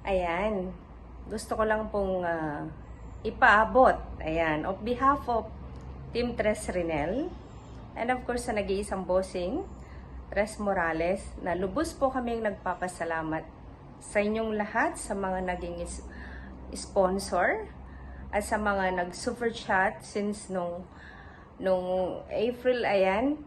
Ayan, gusto ko lang pong ipaabot, ayan, of behalf of Team Tres Renel, and of course sa nag-iisang bossing, Tres Morales, na lubos po kaming nagpapasalamat sa inyong lahat, sa mga naging sponsor, at sa mga nag-super chat since nung April, ayan.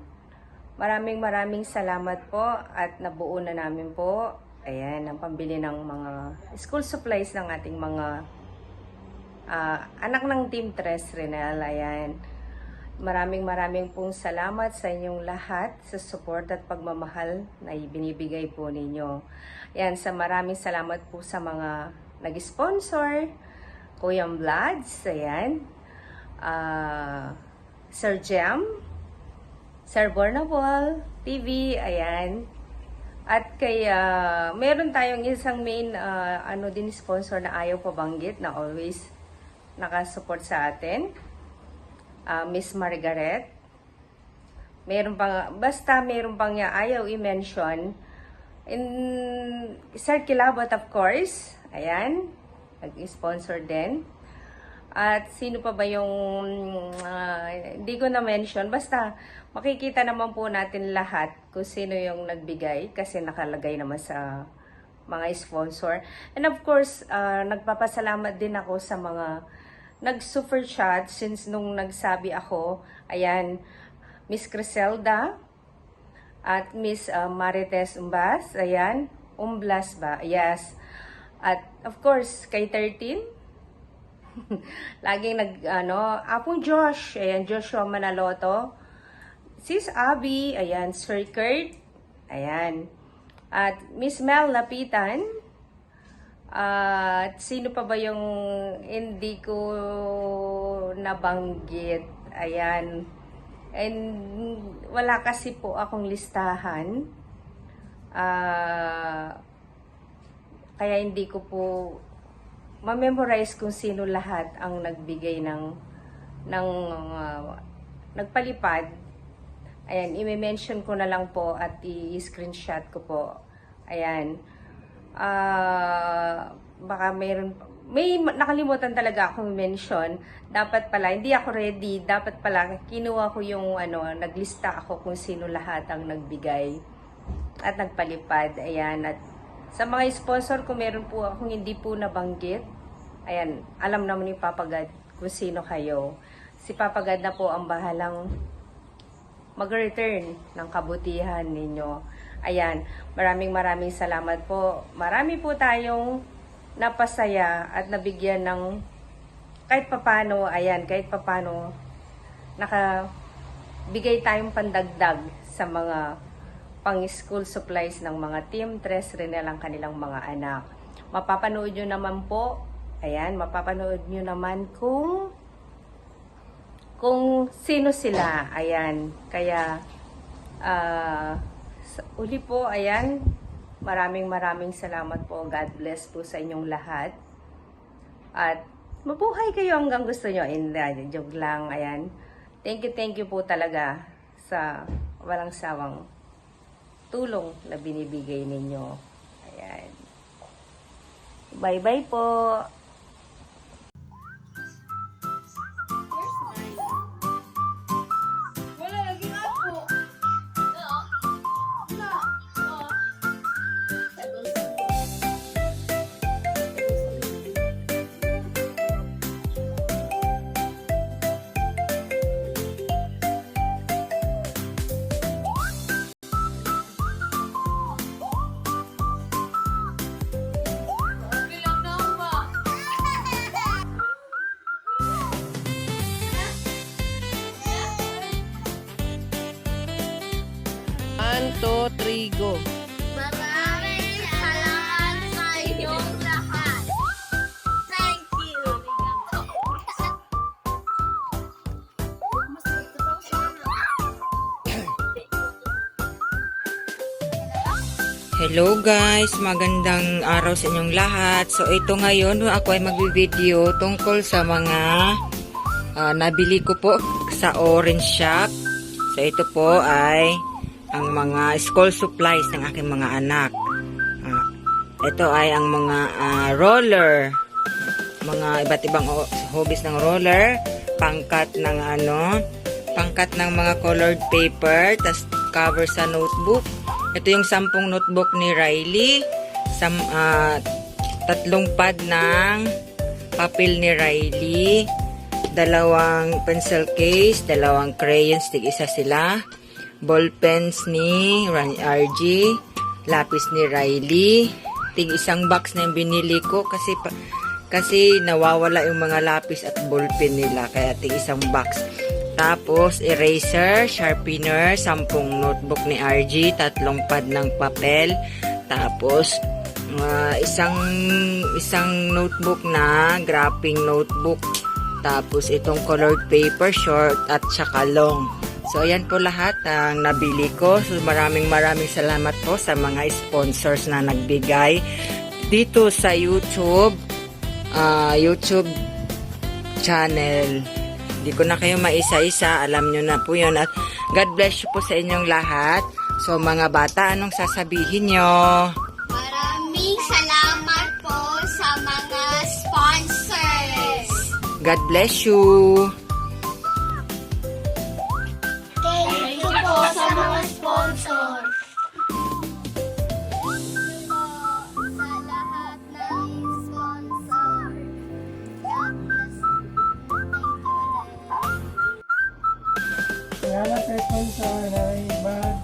Maraming salamat po at nabuo na namin po. Ayan, ang pambili ng mga school supplies ng ating mga anak ng Team Tres Renel. Ayan. Maraming pong salamat sa inyong lahat sa support at pagmamahal na ibinibigay po ninyo. Ayan, maraming salamat po sa mga nag-sponsor. Kuya Vlads, ayan. Sir Jem, Sir Bornabol TV, ayan. At kaya meron tayong isang main din sponsor na ayaw pabanggit, na always nakasupport sa atin. Miss Margaret. Meron pang niya ayaw i-mention. Sir Kilabot, of course. Ayan, nag-sponsor din. At sino pa ba yung hindi ko na-mention. Basta makikita naman po natin lahat kung sino yung nagbigay kasi nakalagay naman sa mga sponsor. And of course, nagpapasalamat din ako sa mga nag-super chat since nung nagsabi ako. Ayan, Miss Criselda at Miss Marites Umbas. Ayan, Umblas ba? Yes. At of course, kay 13. Laging Apong Josh, ayan, Joshua Manaloto, Sis Abby, ayan, Sir Kurt, ayan, at Miss Mel Lapitan, at sino pa ba yung hindi ko nabanggit, ayan, and wala kasi po akong listahan, kaya hindi ko po ma-memorize kung sino lahat ang nagbigay ng nagpalipad. Ayan, i-mention ko na lang po at i-screenshot ko po. Ayan. Baka may nakalimutan talaga akong mention. Dapat pala, hindi ako ready. Dapat pala, kinuha ko yung naglista ako kung sino lahat ang nagbigay at nagpalipad. Ayan, at sa mga sponsor ko, meron po akong hindi po nabanggit. Ayan, alam naman ni Papa God kung sino kayo. Si Papa God na po ang bahalang mag-return ng kabutihan ninyo. Ayan, maraming salamat po. Marami po tayong napasaya at nabigyan ng kahit papano, ayan, kahit papano nakabigay tayong pandagdag sa mga pang-school supplies ng mga Team Tres Renel ang kanilang mga anak. Mapapanood nyo naman po, ayan, mapapanood nyo naman kung sino sila, ayan. Kaya, uli po, ayan, maraming salamat po. God bless po sa inyong lahat. At mabuhay kayo hanggang gusto nyo. Joke lang, ayan. Thank you po talaga sa walang sawang tulong na binibigay ninyo. Ayan. Bye-bye po. One, two, three, go. Maraming salamat sa inyong lahat. Thank you. Hello guys, magandang araw sa inyong lahat. So ito ngayon, ako ay magbi-video tungkol sa mga nabili ko po sa Orange Shop. So ito po ay ang mga school supplies ng aking mga anak. Ito ay ang mga roller. Mga iba't ibang hobbies ng roller. Pangkat ng pangkat ng mga colored paper. Tas cover sa notebook. Ito yung 10 notebook ni Riley. 3 pad ng papel ni Riley. 2 pencil case. 2 crayons. Tig-isa sila. Ball pens ni RG. Lapis ni Riley. Tig-isang box na yung binili ko kasi nawawala yung mga lapis at ballpen nila, kaya tig-isang box. Tapos eraser, sharpener, 10 notebook ni RG, 3 pad ng papel, tapos isang notebook na graphing notebook, tapos itong colored paper, short at saka long. So, ayan po lahat ang nabili ko. So, maraming salamat po sa mga sponsors na nagbigay dito sa YouTube channel. Hindi ko na kayo maisa-isa. Alam nyo na po yun. At God bless you po sa inyong lahat. So, mga bata, anong sasabihin nyo? Maraming salamat po sa mga sponsors. God bless you. Thank you po sa mga sponsors. Sa lahat ng sponsor. God bless you. Salamat sa sponsor na ibag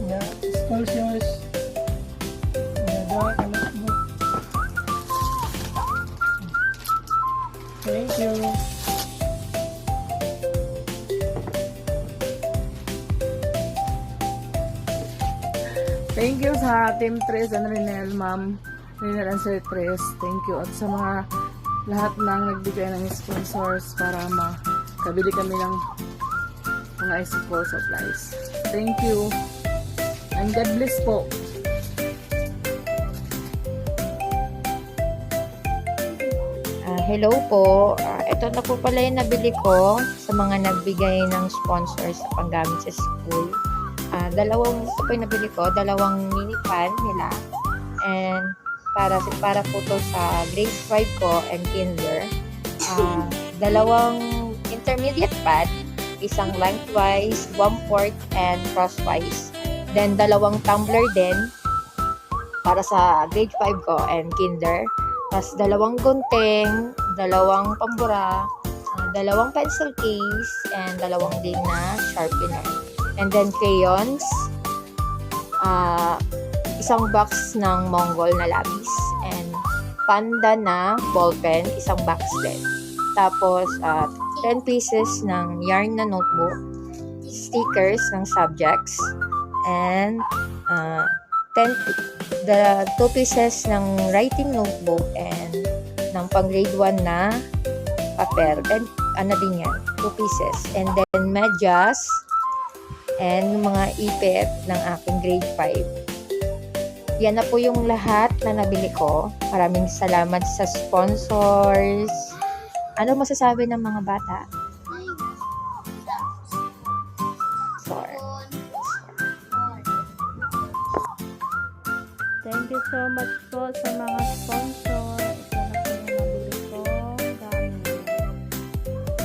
na school shoes na dawa ka notebook. Thank you. Thank you sa Team Tres and Renel, Ma'am Renel and Sir Tres. Thank you. At sa mga lahat ng nagbigay ng sponsors para makabili kami ng mga school supplies. Thank you. And God bless po. Hello po. Ito na po pala yung nabili ko sa mga nagbigay ng sponsors sa panggamit sa school. Ito po yung nabili ko, 2 mini pan nila. And para po to sa grade 5 ko and kinder. 2 intermediate pad, isang lengthwise, 1/4 and crosswise. Then 2 tumbler din para sa grade 5 ko and kinder. Tapos 2 gunting, 2 pambura, 2 pencil case, and 2 din na sharpener. And then crayons, isang box ng Mongol na labis, and panda na ballpen, isang box din. Tapos 10 pieces ng yarn na notebook, stickers ng subjects, and 2 pieces ng writing notebook and ng pang grade 1 na paper. And din yan, 2 pieces. And then medyas and mga ipit ng aking grade 5. Yan na po yung lahat na nabili ko. Maraming salamat sa sponsors. Ano masasabi ng mga bata? Thank you so much po sa mga sponsor. Ito na po yung nabili ko. Dami. Thank you so much.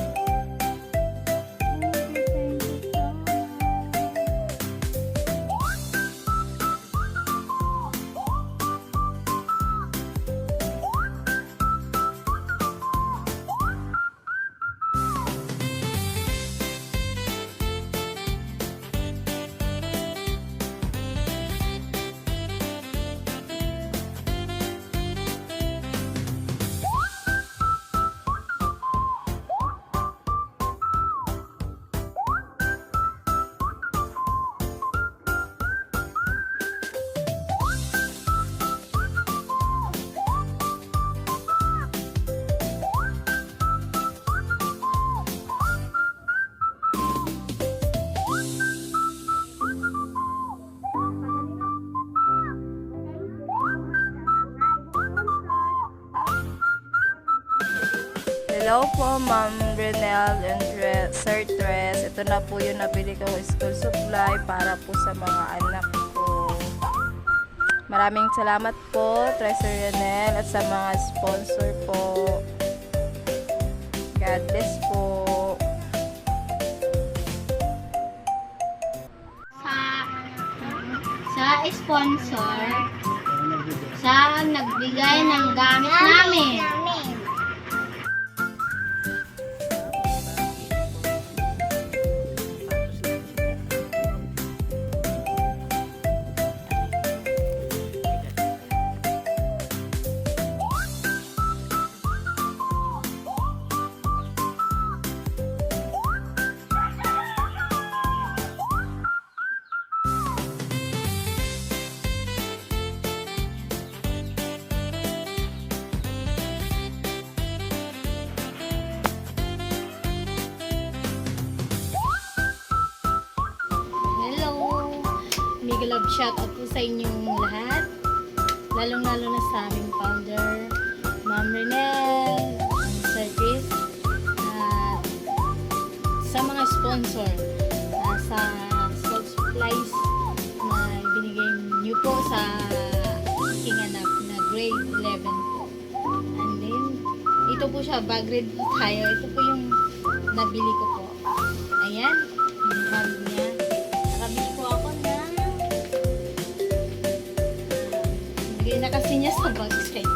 Hello po, Ma'am Renel and Sir Tres. Ito na po yung nabili kong school supply para po sa mga anak ko. Maraming salamat po, Treasure Renel, at sa mga sponsor po. God bless po. Sa sponsor, sa nagbigay ng gamit namin. Hello! Mega love shout out po sa inyong lahat. Lalong-lalo na sa aming founder, Ma'am Renel, Sir Chris, at sa mga sponsor sa salt supplies na binigay niyo po sa aking anak na grade 11 po. And then, ito po siya, bag red tayo. Ito po yung nabili ko po. Ayan, yung bag niya. Nakabili ko ako na bigay na kasi niya sa bag set.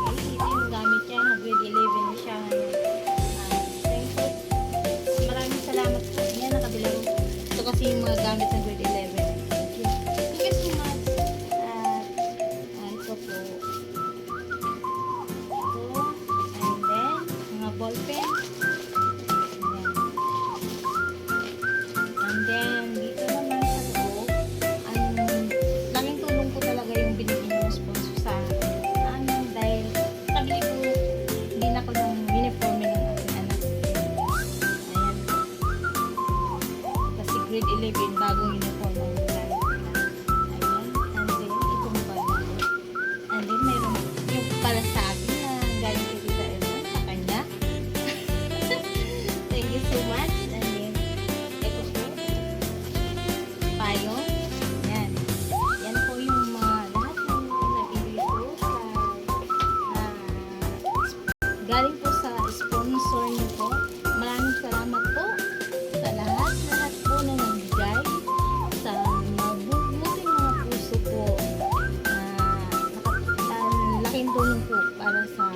Okay, ito yung gamit niya. Grade 11 na siya ngayon. Thank you. Maraming salamat po. Ayan, nakabila ko. Ito kasi yung mga gamit ng grade 11. Thank you. Thank you so much. Ito po. Ito. And then, mga ball pen. Ayan. And then, dito naman sa loob, ang laking tulong po talaga yung binigyan ng sponsor sa amin dahil nabili ko din ako ng uniforme ng aking anak. Ayan. Kasi grade 11, bagong uniform ang gamit nila. Ayan. And then, itong bag. And then, mayroon yung para sa akin na galing ko dito sa kanya. Thank you so much. And then, ito po, payo. Yan. Yan po yung mga lahat ng nabili ko sa galing po sa sponsor niyo po. Maraming salamat po sa lahat po na nagbigay sa mabuting mga puso po. Laking tulong po para sa